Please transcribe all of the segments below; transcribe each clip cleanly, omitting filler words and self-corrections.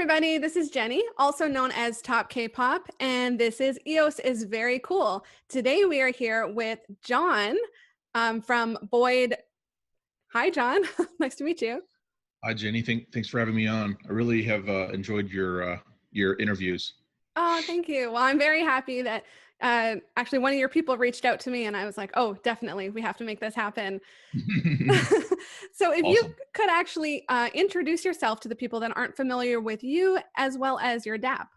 everybody, this is Jenny, also known as TopKpop, and this is EOS is very cool. Today we are here with John from Boid. Hi, John. Nice to meet you. Hi, Jenny. Thanks for having me on. I really have enjoyed your interviews. Oh, thank you. Well, I'm very happy that actually one of your people reached out to me, and I was like, oh, definitely, we have to make this happen. So if you Awesome. could actually introduce yourself to the people that aren't familiar with you as well as your dApp.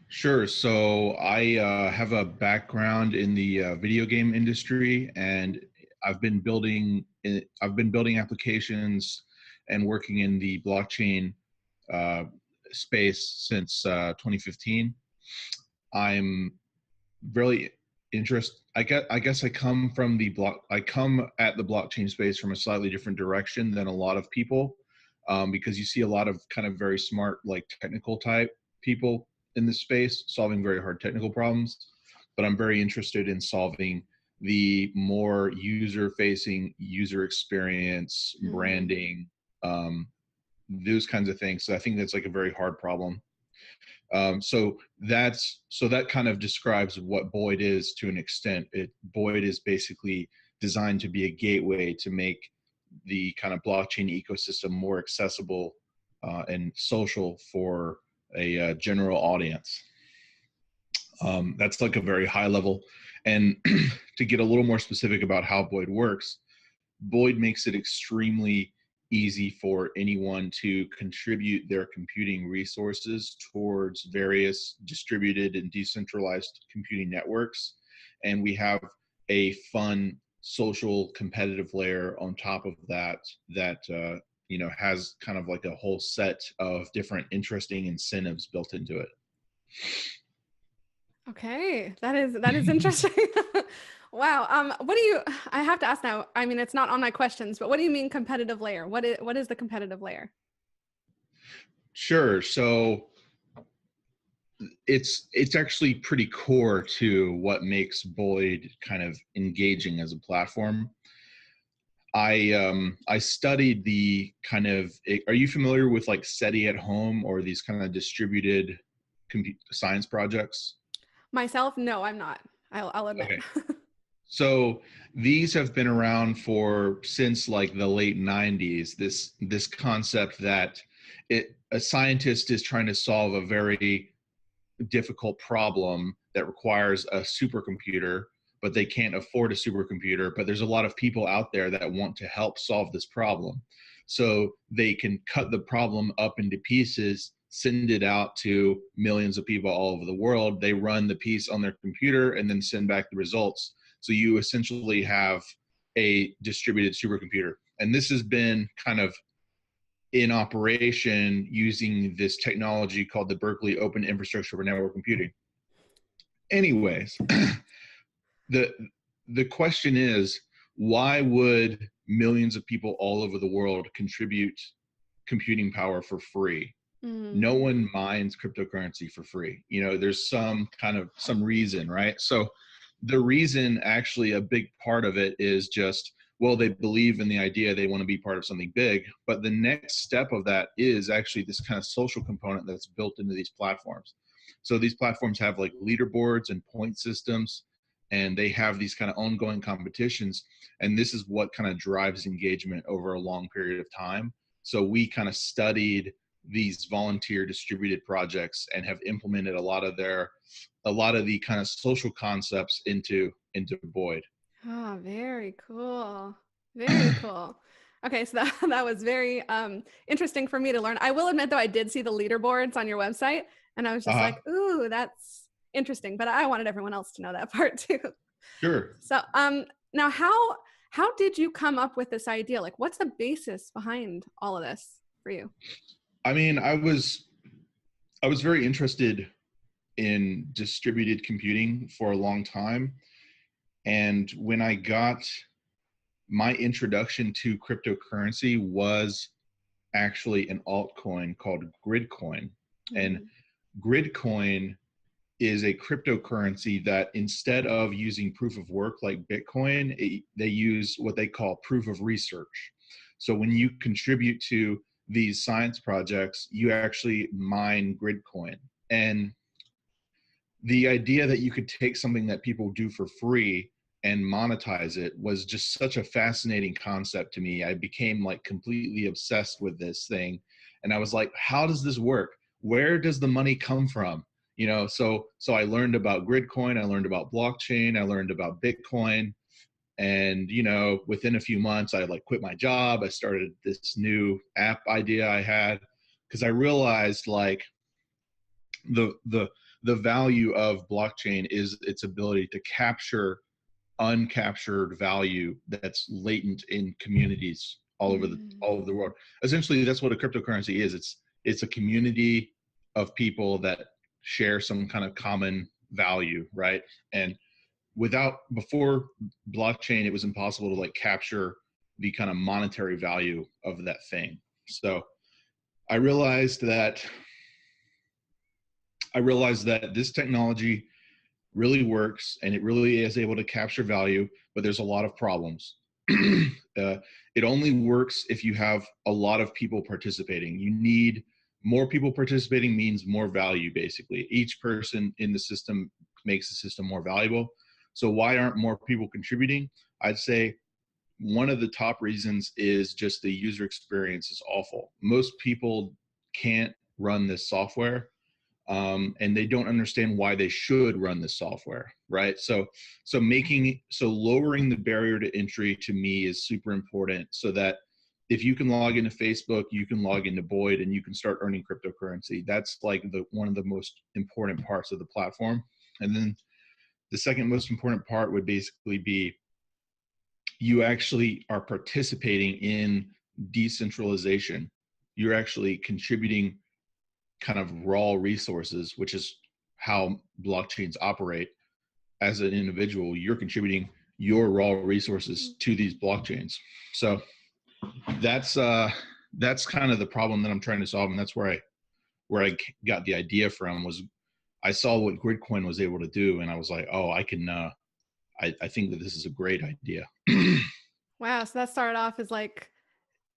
Sure. So I have a background in the video game industry, and I've been building applications and working in the blockchain uh, space since 2015. I'm really interested. I guess I come from I come at the blockchain space from a slightly different direction than a lot of people, because you see a lot of kind of very smart, like technical type people in this space solving very hard technical problems. But I'm very interested in solving the more user-facing, user experience, branding, those kinds of things. So I think that's like a very hard problem. So that kind of describes what Boid is to an extent. Boid is basically designed to be a gateway to make the kind of blockchain ecosystem more accessible and social for a general audience. That's like a very high level. And to get a little more specific about how Boid works, Boid makes it extremely easy for anyone to contribute their computing resources towards various distributed and decentralized computing networks. And we have a fun social competitive layer on top of that has kind of like a whole set of different interesting incentives built into it. Okay, that is interesting. Wow. I have to ask now, I mean, it's not on my questions, but what do you mean competitive layer? What is the competitive layer? Sure. So it's actually pretty core to what makes Boid kind of engaging as a platform. I studied the kind of, are you familiar with like SETI at home or these kind of distributed science projects? Myself? No, I'm not. I'll admit. Okay. So these have been around since like the late 90s. This concept that a scientist is trying to solve a very difficult problem that requires a supercomputer, but they can't afford a supercomputer. But there's a lot of people out there that want to help solve this problem. So they can cut the problem up into pieces, send it out to millions of people all over the world. They run the piece on their computer and then send back the results. So you essentially have a distributed supercomputer. And this has been kind of in operation using this technology called the Berkeley Open Infrastructure for Network Computing. Anyways, the question is, why would millions of people all over the world contribute computing power for free? No one mines cryptocurrency for free. You know, there's some reason, right? So the reason, actually a big part of it, is just, well, they believe in the idea, they want to be part of something big. But the next step of that is actually this kind of social component that's built into these platforms. So these platforms have like leaderboards and point systems, and they have these kind of ongoing competitions. And this is what kind of drives engagement over a long period of time. So we kind of studied these volunteer distributed projects and have implemented a lot of the kind of social concepts into Boid. Oh, very cool. Very cool. Okay, so that was very interesting for me to learn. I will admit, though, I did see the leaderboards on your website, and I was just like, ooh, that's interesting. But I wanted everyone else to know that part too. Sure. So now how did you come up with this idea? Like, what's the basis behind all of this for you? I mean, I was very interested in distributed computing for a long time. And when I got my introduction to cryptocurrency was actually an altcoin called Gridcoin. And Gridcoin is a cryptocurrency that, instead of using proof of work like Bitcoin, they use what they call proof of research. So when you contribute to these science projects, you actually mine Gridcoin. And the idea that you could take something that people do for free and monetize it was just such a fascinating concept to me. I became like completely obsessed with this thing. And I was like, how does this work? Where does the money come from? You know, so I learned about Gridcoin, I learned about blockchain, I learned about Bitcoin. And, you know, within a few months, I like quit my job. I started this new app idea I had because I realized like the value of blockchain is its ability to capture uncaptured value that's latent in communities all over the world. Essentially, that's what a cryptocurrency is. It's a community of people that share some kind of common value, right? And before blockchain, it was impossible to like capture the kind of monetary value of that thing. So I realized that this technology really works and it really is able to capture value, but there's a lot of problems. It only works if you have a lot of people participating. You need more people participating means more value, basically. Each person in the system makes the system more valuable. So why aren't more people contributing? I'd say one of the top reasons is just the user experience is awful. Most people can't run this software. And they don't understand why they should run this software, right? So lowering the barrier to entry to me is super important, so that if you can log into Facebook, you can log into Boid, and you can start earning cryptocurrency. That's like one of the most important parts of the platform. And then the second most important part would basically be you actually are participating in decentralization. You're actually contributing kind of raw resources, which is how blockchains operate. As an individual, you're contributing your raw resources to these blockchains. So that's kind of the problem that I'm trying to solve, and that's where I got the idea from. Was I saw what Gridcoin was able to do, and I was like, oh, I can I think that this is a great idea. Wow, so that started off as like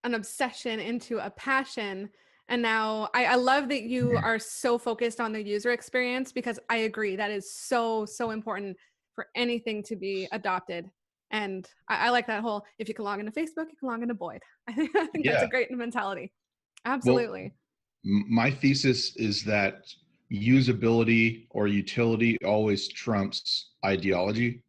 an obsession into a passion. And now I love that you are so focused on the user experience, because I agree that is so, so important for anything to be adopted. And I like that whole, if you can log into Facebook, you can log into Boid. I think that's a Yeah. great mentality. Well, Absolutely. my thesis is that usability or utility always trumps ideology.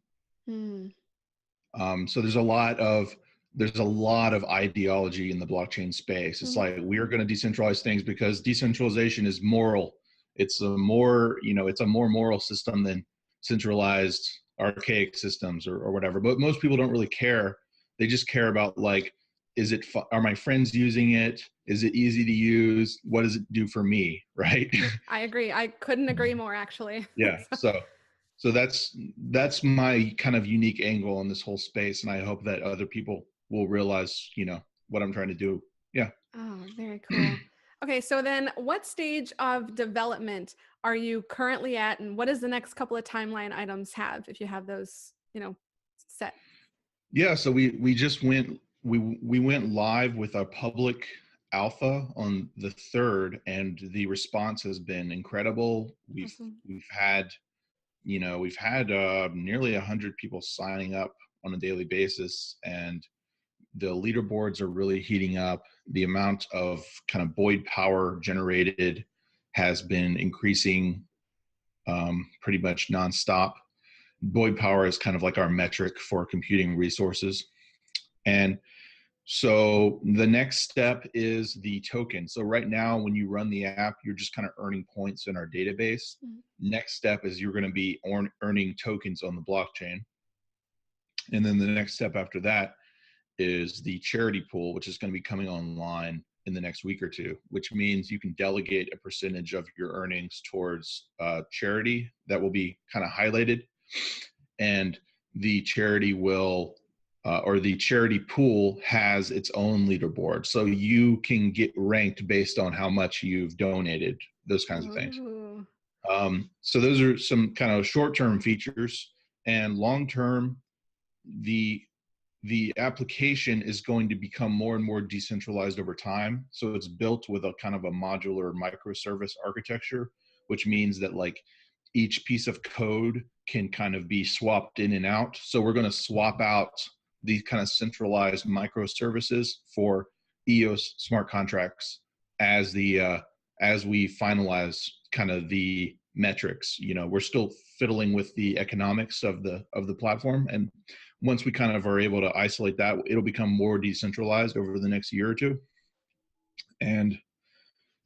So there's a lot of ideology in the blockchain space. It's like, we are going to decentralize things because decentralization is moral. It's a more moral system than centralized archaic systems or whatever. But most people don't really care. They just care about like, are my friends using it? Is it easy to use? What does it do for me? Right. I agree. I couldn't agree more, actually. Yeah. So that's my kind of unique angle on this whole space, and I hope that other people will realize, what I'm trying to do. Yeah. Oh, very cool. Okay, so then what stage of development are you currently at, and what does the next couple of timeline items have, if you have those, set? Yeah. So we just went live with our public alpha on the 3rd, and the response has been incredible. Awesome. We've had nearly 100 people signing up on a daily basis, and the leaderboards are really heating up. The amount of kind of Boid power generated has been increasing pretty much nonstop. Boid power is kind of like our metric for computing resources. And so the next step is the token. So right now, when you run the app, you're just kind of earning points in our database. Next step is you're going to be earning tokens on the blockchain. And then the next step after that is the charity pool, which is going to be coming online in the next week or two, which means you can delegate a percentage of your earnings towards charity that will be kind of highlighted. And the charity will or the charity pool has its own leaderboard. So you can get ranked based on how much you've donated, those kinds of things. So those are some kind of short-term features. And long-term, the the application is going to become more and more decentralized over time. So it's built with a kind of a modular microservice architecture, which means that like each piece of code can kind of be swapped in and out. So we're going to swap out these kind of centralized microservices for EOS smart contracts as we finalize kind of the metrics. You know, we're still fiddling with the economics of the platform, and once we kind of are able to isolate that, it'll become more decentralized over the next year or two. And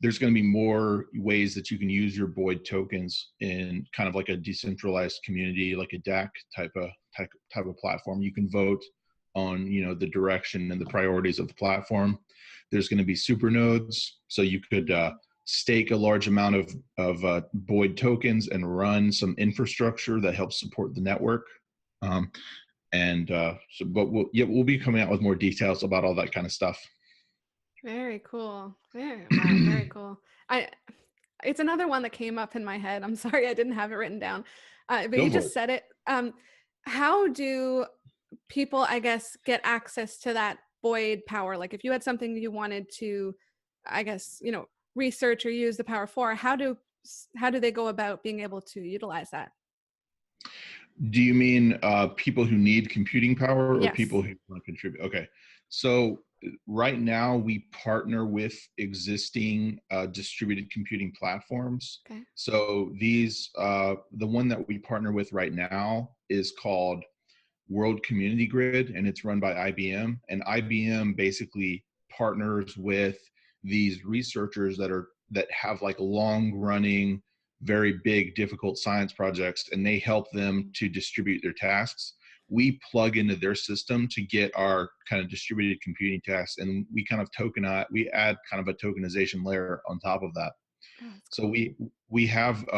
there's going to be more ways that you can use your Boid tokens in kind of like a decentralized community, like a DApp type of platform. You can vote on, you know, the direction and the priorities of the platform. There's going to be super nodes, so you could stake a large amount of Boid tokens and run some infrastructure that helps support the network. But we'll be coming out with more details about all that kind of stuff. Very cool. Very cool. It's another one that came up in my head. I'm sorry I didn't have it written down, but you just said it. How do people, I guess, get access to that Boid power? Like, if you had something you wanted to, I guess, you know, research or use the power for, how do they go about being able to utilize that? Do you mean people who need computing power, or Yes. people who want to contribute? Okay. So right now we partner with existing distributed computing platforms. Okay. So these, the one that we partner with right now is called World Community Grid, and it's run by IBM. And IBM basically partners with these researchers that have like long running, very big, difficult science projects, and they help them to distribute their tasks. We plug into their system to get our kind of distributed computing tasks, and we kind of we add kind of a tokenization layer on top of that. Oh, so we have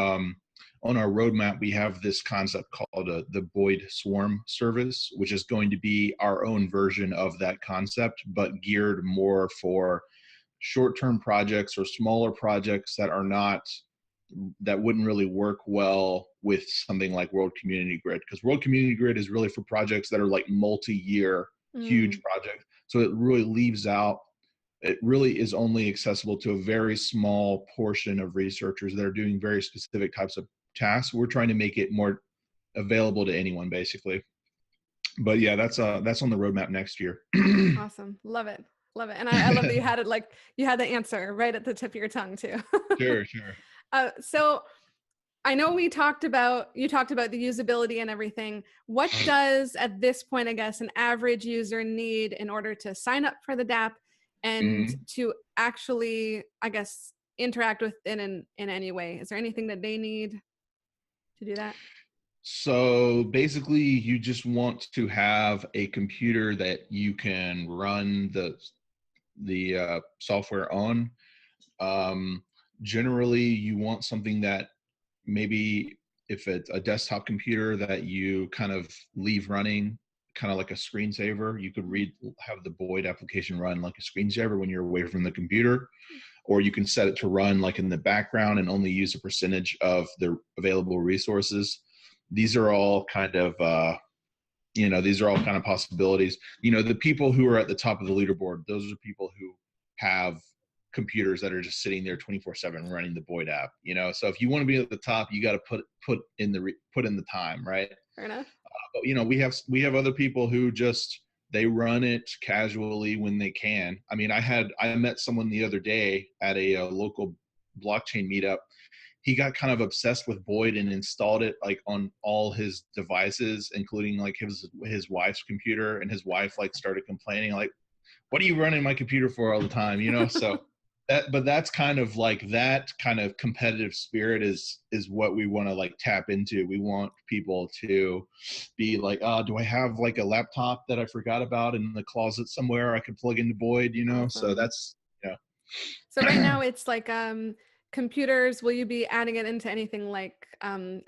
on our roadmap, we have this concept called the Boid Swarm service, which is going to be our own version of that concept, but geared more for short-term projects or smaller projects that wouldn't really work well with something like World Community Grid, because World Community Grid is really for projects that are like multi-year, huge projects. So it really is only accessible to a very small portion of researchers that are doing very specific types of tasks. We're trying to make it more available to anyone, basically. But yeah, that's on the roadmap next year. Awesome. Love it. And I love that you had it, like, you had the answer right at the tip of your tongue too. Sure. So I know you talked about the usability and everything. What does, at this point, I guess, an average user need in order to sign up for the dApp and to actually, I guess, interact with it in any way? Is there anything that they need to do that? So basically, you just want to have a computer that you can run the software on. Generally, you want something that maybe, if it's a desktop computer, that you kind of leave running, kind of like a screensaver. You could have the Boid application run like a screensaver when you're away from the computer, or you can set it to run like in the background and only use a percentage of the available resources. These are all kind of possibilities. You know, the people who are at the top of the leaderboard, those are people who have computers that are just sitting there 24/7 running the Boid app. You know, so if you want to be at the top, you got to put in the time, right? Fair enough. But you know, we have other people who just, they run it casually when they can. I mean, I met someone the other day at a local blockchain meetup. He got kind of obsessed with Boid and installed it like on all his devices, including like his wife's computer, and his wife like started complaining, like, what are you running my computer for all the time? You know, so that's kind of like, that kind of competitive spirit is what we want to like tap into. We want people to be like, do I have like a laptop that I forgot about in the closet somewhere I could plug into Boid, you know? Awesome. So that's, yeah. So right now it's like computers. Will you be adding it into anything like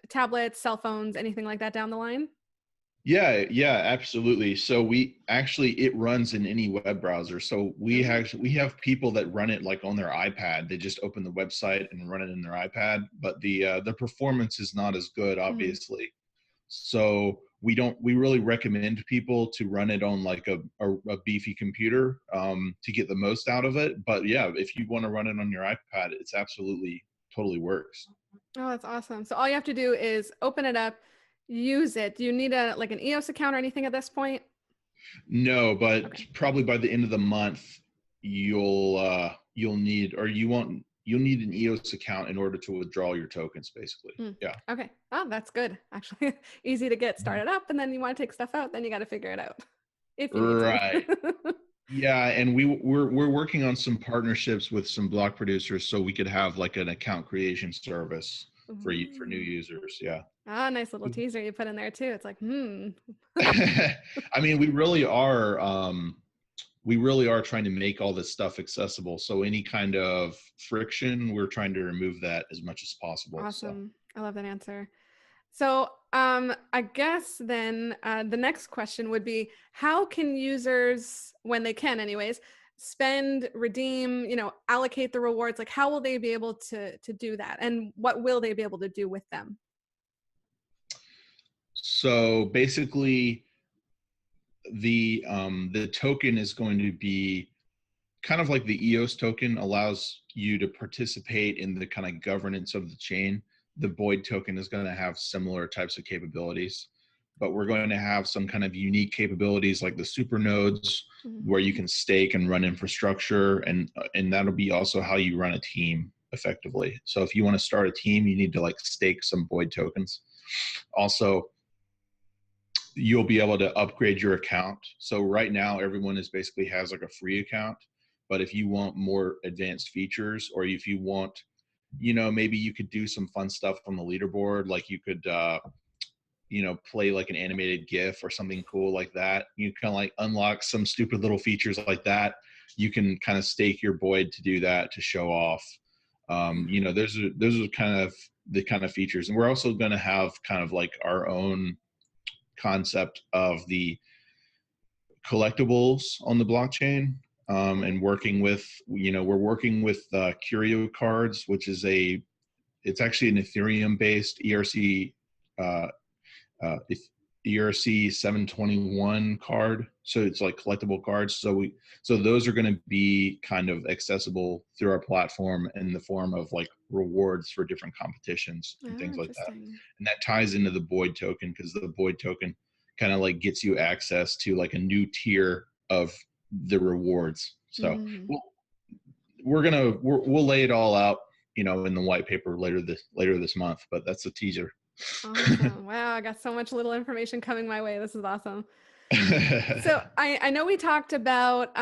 tablets, cell phones, anything like that down the line? Yeah, absolutely. So it runs in any web browser. So we have people that run it like on their iPad. They just open the website and run it in their iPad, but the performance is not as good, obviously. So we really recommend people to run it on like a beefy computer to get the most out of it. But yeah, if you want to run it on your iPad, it's absolutely totally works. Oh, that's awesome. So all you have to do is open it up, use it. Do you need like an EOS account or anything at this point? No, but Okay. probably by the end of the month, you'll need, or you'll need an EOS account in order to withdraw your tokens, basically. Yeah. Okay. Oh, that's good. Actually, easy to get started up, and then you want to take stuff out, then you got to figure it out if you need Right. to. Yeah, and we're working on some partnerships with some block producers so we could have like an account creation service for new Ooh. users. Yeah. Ah, nice little teaser you put in there too. It's like, I mean, we really are trying to make all this stuff accessible. So any kind of friction, we're trying to remove that as much as possible. Awesome. I love that answer. So I guess then the next question would be, how can users, when they can anyways, spend, redeem, allocate the rewards? Like, how will they be able to do that? And what will they be able to do with them? So basically, the token is going to be kind of like the EOS token allows you to participate in the kind of governance of the chain. The Boid token is going to have similar types of capabilities, but we're going to have some kind of unique capabilities like the super nodes where you can stake and run infrastructure, and that'll be also how you run a team effectively. So if you want to start a team, you need to like stake some Boid tokens. Also, you'll be able to upgrade your account. So right now, everyone is basically has like a free account. But if you want more advanced features, or if you want, maybe you could do some fun stuff on the leaderboard, like you could, play like an animated GIF or something cool like that. You kind of like unlock some stupid little features like that. You can kind of stake your Boid to do that, to show off. Those are kind of the kind of features. And we're also going to have kind of like our own concept of the collectibles on the blockchain, and working with, we're working with Curio cards, which is it's actually an Ethereum based ERC ERC 721 card. So it's like collectible cards. So those are going to be kind of accessible through our platform in the form of like rewards for different competitions and things like that. And that ties into the Boid token, because the Boid token kind of like gets you access to like a new tier of the rewards. So we'll lay it all out, in the white paper later this month, but that's a teaser. Awesome. Wow, I got so much little information coming my way. This is awesome. So I know we talked about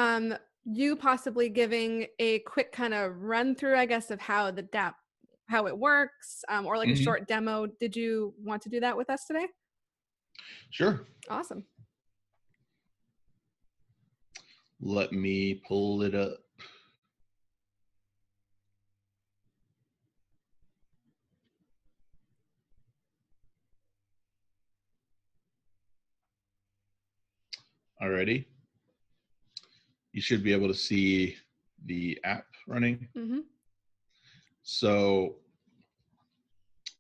you possibly giving a quick kind of run through, I guess, of how the dApp, how it works, or like a short demo. Did you want to do that with us today? Sure. Awesome. Let me pull it up. Alrighty. You should be able to see the app running. So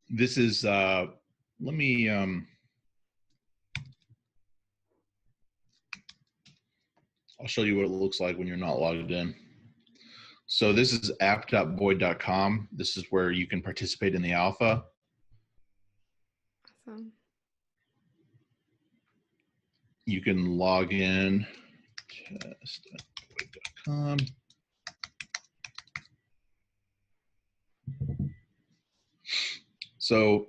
this is, let me, I'll show you what it looks like when you're not logged in. So this is app.boid.com. This is where you can participate in the alpha. Awesome. You can log in, test.boid.com. So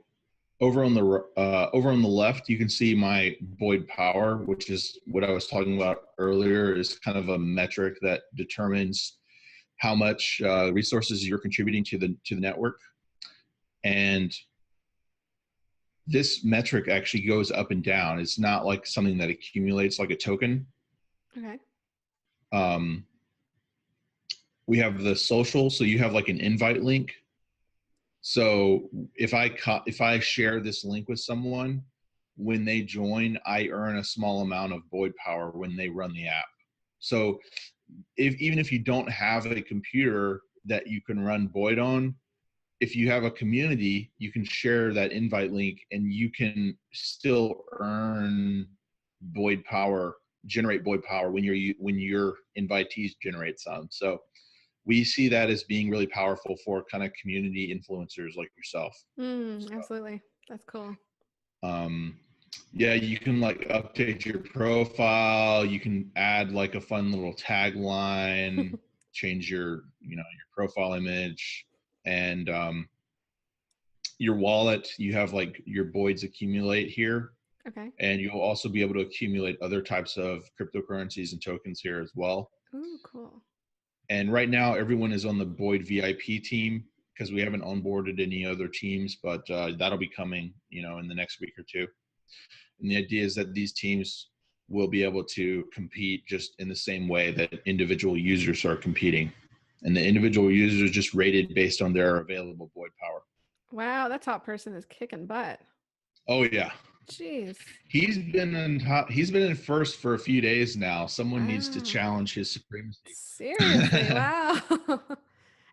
over on the left, you can see my Boid power, which is what I was talking about earlier, is kind of a metric that determines how much resources you're contributing to the network. And this metric actually goes up and down. It's not like something that accumulates like a token. Okay. We have the social, so you have like an invite link. So if I share this link with someone, when they join, I earn a small amount of Boid power when they run the app. So even if you don't have a computer that you can run Boid on, if you have a community, you can share that invite link and you can still earn Boid power, generate Boid power when your invitees generate some. So we see that as being really powerful for kind of community influencers like yourself. Absolutely. That's cool. Yeah, you can like update your profile. You can add like a fun little tagline, change your profile image, and your wallet. You have like your Boids accumulate here. Okay. And you'll also be able to accumulate other types of cryptocurrencies and tokens here as well. Ooh, cool. And right now, everyone is on the Boid VIP team because we haven't onboarded any other teams, but that'll be coming, in the next week or two. And the idea is that these teams will be able to compete just in the same way that individual users are competing. And the individual users are just rated based on their available Boid power. Wow, that top person is kicking butt. Oh yeah. Jeez. He's been in first for a few days now. Someone needs to challenge his supremacy. Seriously, wow.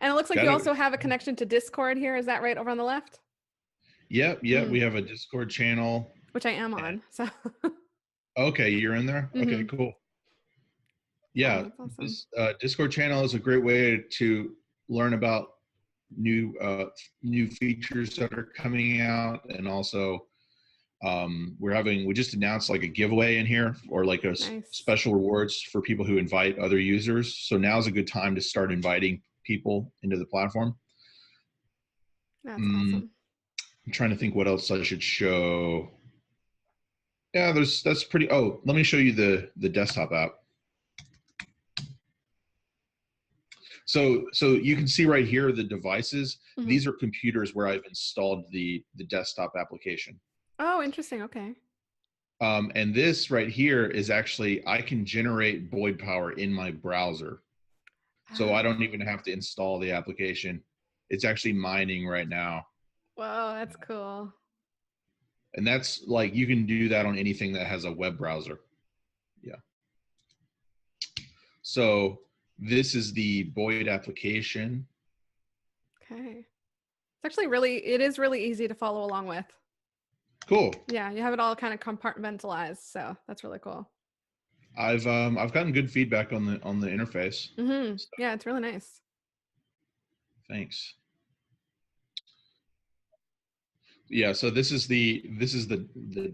And it looks like you also have a connection to Discord here. Is that right over on the left? Yep. We have a Discord channel. Which I am on. So okay, you're in there? Okay, cool. Yeah, awesome. This Discord channel is a great way to learn about new features that are coming out, and also we just announced like a giveaway in here, or like a special rewards for people who invite other users. So now's a good time to start inviting people into the platform. That's awesome. I'm trying to think what else I should show. Yeah, that's pretty. Oh, let me show you the desktop app. So you can see right here the devices. These are computers where I've installed the desktop application. Oh, interesting. Okay. And this right here is actually, I can generate Boid power in my browser. So I don't even have to install the application. It's actually mining right now. Wow, that's cool. And that's like, you can do that on anything that has a web browser. Yeah. So this is the Boid application. Okay. It's actually it is really easy to follow along with. Cool. Yeah, you have it all kind of compartmentalized, so that's really cool. I've gotten good feedback on the interface. So. Yeah, it's really nice. Thanks. Yeah, so this is the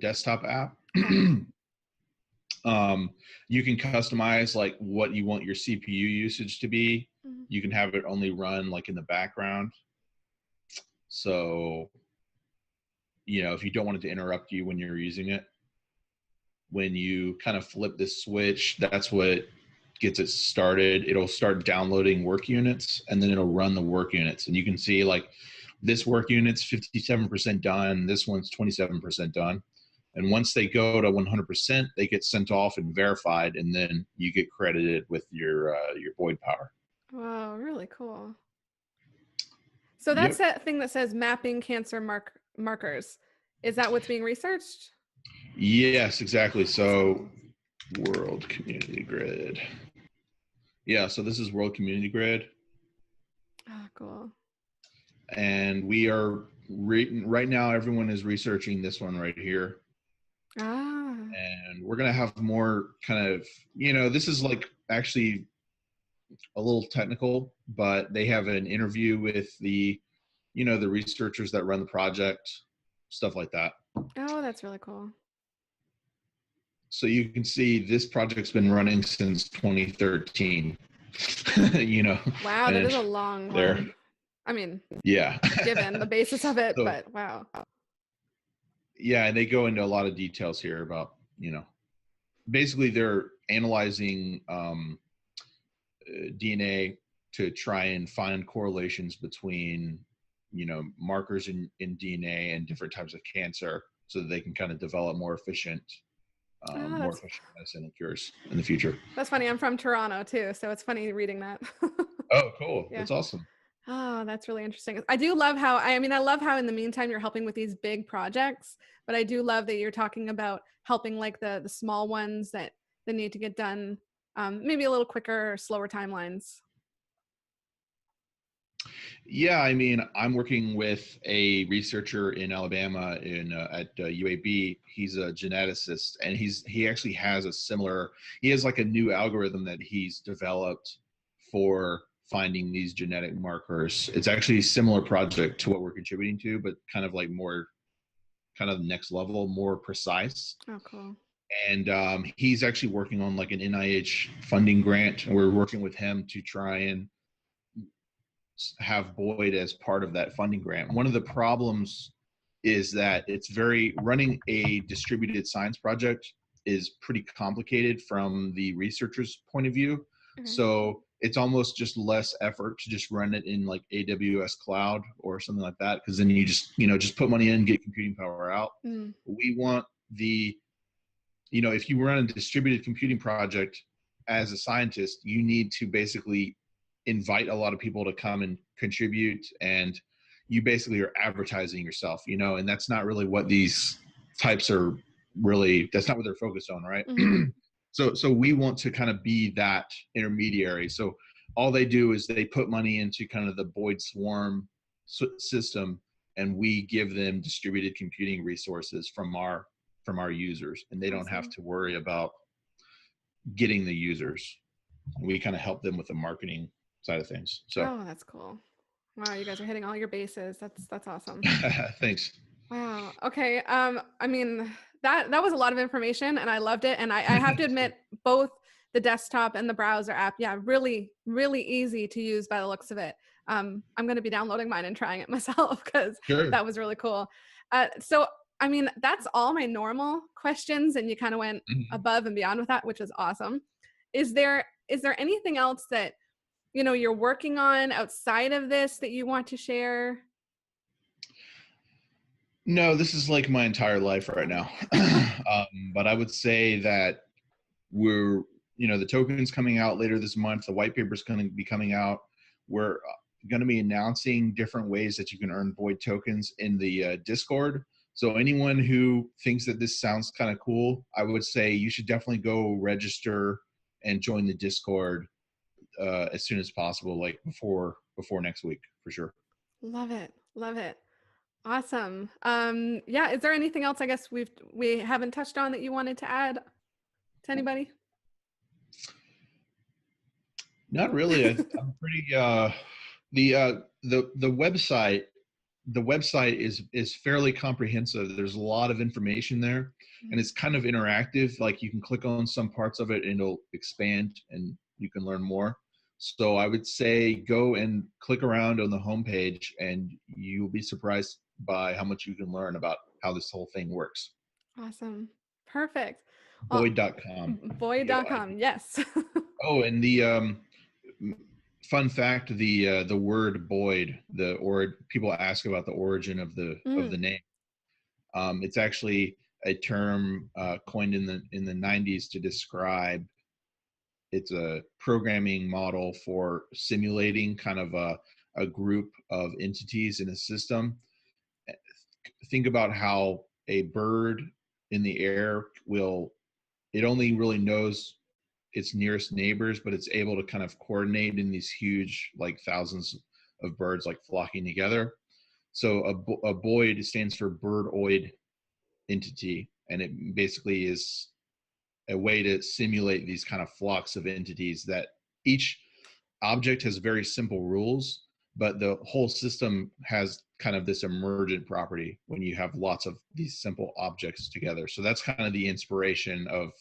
desktop app. You can customize like what you want your CPU usage to be. You can have it only run like in the background. So, if you don't want it to interrupt you when you're using it, when you kind of flip this switch, that's what gets it started. It'll start downloading work units, and then it'll run the work units. And you can see like this work unit's 57% done. This one's 27% done. And once they go to 100%, they get sent off and verified, and then you get credited with your Boid power. Wow, really cool. So that's that thing that says mapping cancer markers. Is that what's being researched? Yes, exactly. So World Community Grid. Yeah, so this is World Community Grid. Oh, cool. And we are right now, everyone is researching this one right here. And we're going to have more kind of, this is like actually a little technical, but they have an interview with the researchers that run the project, stuff like that. Oh, that's really cool. So you can see this project's been running since 2013. Wow, that is a long one. I mean, yeah, given the basis of it, but wow. Yeah, and they go into a lot of details here about, basically they're analyzing DNA to try and find correlations between, markers in DNA and different types of cancer, so that they can kind of develop more efficient medicine and cures in the future. That's funny. I'm from Toronto too, so it's funny reading that. Oh, cool. Yeah. That's awesome. Oh, that's really interesting. I do love how, I love how in the meantime you're helping with these big projects, but I do love that you're talking about helping like the small ones that need to get done maybe a little quicker or slower timelines. Yeah, I mean, I'm working with a researcher in Alabama at UAB. He's a geneticist, and he actually has a similar. He has like a new algorithm that he's developed for finding these genetic markers. It's actually a similar project to what we're contributing to, but kind of like more, kind of next level, more precise. Oh, cool. And he's actually working on like an NIH funding grant, and we're working with him to try and have Boid as part of that funding grant. One of the problems is that running a distributed science project is pretty complicated from the researcher's point of view. So it's almost just less effort to just run it in like AWS cloud or something like that, because then you just put money in, get computing power out. We want if you run a distributed computing project as a scientist, you need to basically invite a lot of people to come and contribute, and you basically are advertising yourself, and that's not really what these types are really, that's not what they're focused on, right? So we want to kind of be that intermediary. So all they do is they put money into kind of the Boid swarm system, and we give them distributed computing resources from our users, and they don't have to worry about getting the users. We kind of help them with the marketing side of things. So oh, that's cool. Wow, you guys are hitting all your bases. That's awesome. Thanks. Wow. Okay. I mean, that was a lot of information, and I loved it. And I have to admit, both the desktop and the browser app, yeah, really, really easy to use by the looks of it. I'm going to be downloading mine and trying it myself, because that was really cool. So, I mean, that's all my normal questions, and you kind of went above and beyond with that, which is awesome. Is there anything else that you're working on outside of this that you want to share? No, this is like my entire life right now. But I would say that we're, the token's coming out later this month. The white paper is going to be coming out. We're going to be announcing different ways that you can earn Boid tokens in the Discord. So anyone who thinks that this sounds kind of cool, I would say you should definitely go register and join the Discord as soon as possible, like before next week, for sure. Love it. Love it. Awesome. Yeah. Is there anything else, I guess, we haven't touched on that you wanted to add to anybody? Not really. I'm pretty, the website is fairly comprehensive. There's a lot of information there, and it's kind of interactive. Like you can click on some parts of it and it'll expand and you can learn more. So I would say go and click around on the homepage, and you'll be surprised by how much you can learn about how this whole thing works. Awesome. Perfect. Boid.com. Boid.com. Yes. Oh, and the fun fact: the word Boid, people ask about the origin of the name. It's actually a term coined in the 90s to describe. It's a programming model for simulating kind of a group of entities in a system. Think about how a bird in the air it only really knows its nearest neighbors, but it's able to kind of coordinate in these huge, like thousands of birds like flocking together. So a Boid stands for birdoid entity, and it basically is a way to simulate these kind of flocks of entities that each object has very simple rules, but the whole system has kind of this emergent property when you have lots of these simple objects together. So that's kind of the inspiration of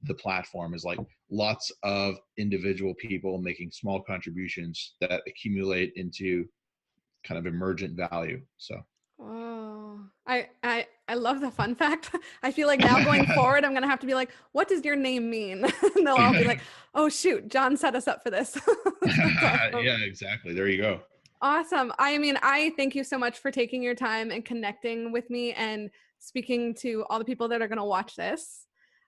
the platform, is like lots of individual people making small contributions that accumulate into kind of emergent value. So Oh, I love the fun fact. I feel like now going forward, I'm going to have to be like, what does your name mean? And they'll all be like, oh shoot, John set us up for this. Awesome. Yeah, exactly. There you go. Awesome. I mean, I thank you so much for taking your time and connecting with me and speaking to all the people that are going to watch this.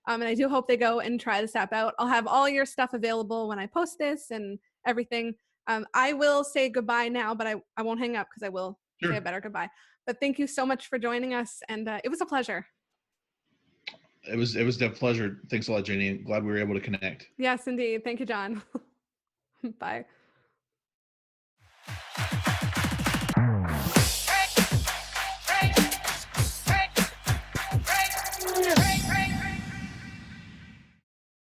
And I do hope they go and try this app out. I'll have all your stuff available when I post this and everything. I will say goodbye now, but I won't hang up because I will say a better goodbye. But thank you so much for joining us. And it was a pleasure. It was a pleasure. Thanks a lot, Jenny. Glad we were able to connect. Yes, indeed. Thank you, John. Bye.